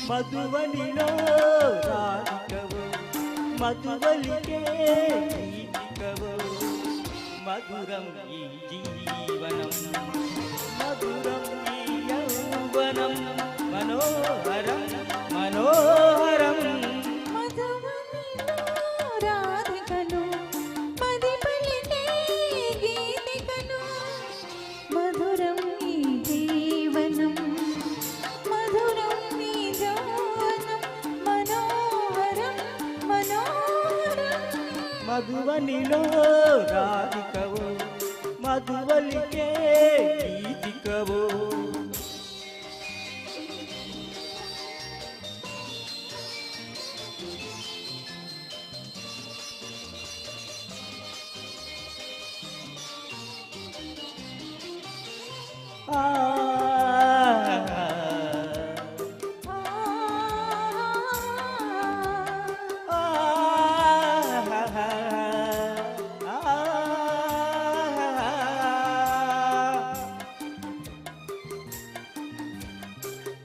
మధువనిలో రాధికవు మధువలికే గీతికవు మధురం ఈ జీవనం మధురం ఈ యౌవనం మనోహరం మనోహరం మధువనిలో రాధికవు మధువలికే గీతికవు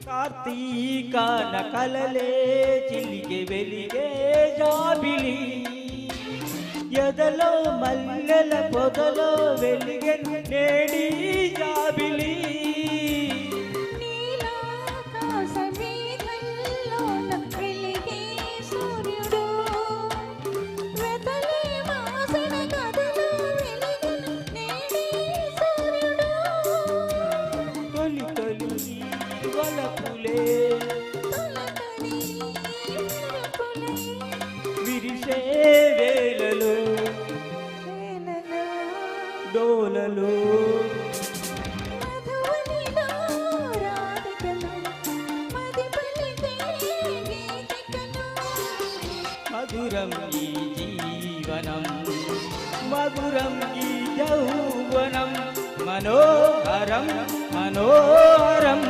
కార్తీక నకలలే చిలిగే వెలిగే జాబిలి ఎదలో మల్లెల పొదలో వెలిగే నేడి జాబిలి విరిసే వేళలో డోలలో మధురం ఈ జీవనం మధురం ఈ యౌవనం మనోహరం మనోహరం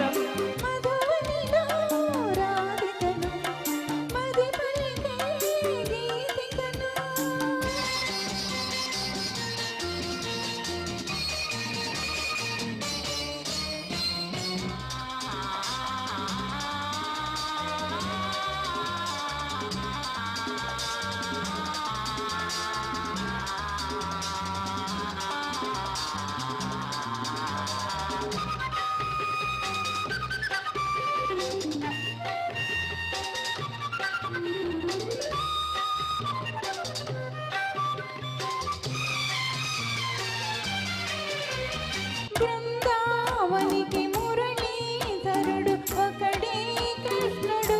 బృందావనికి మురళీధరుడు ఒకడే కృష్ణుడు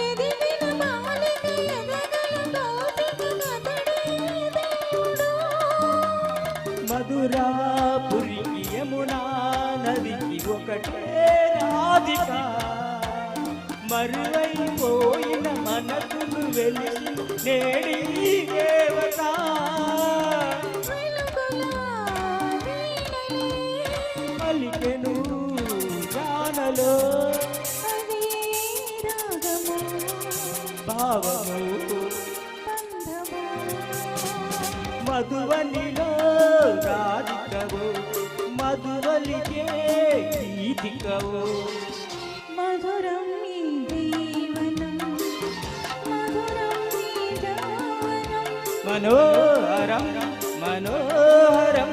ఎదిగిన బాలిక ఎదగల గోపికతడే దేవుడు మధురాపురికి యమునా నదికి ఒకటే రాధిక మరువైపోయిన మనసును వెలిసి నేడి దేవత పలికెను జానలో భావము మధువనిలో రాధికవు మధువలికే గీతికవు మధురం ఈ జీవనం మధురం ఈ యౌవనం మనోహరం మనోహరం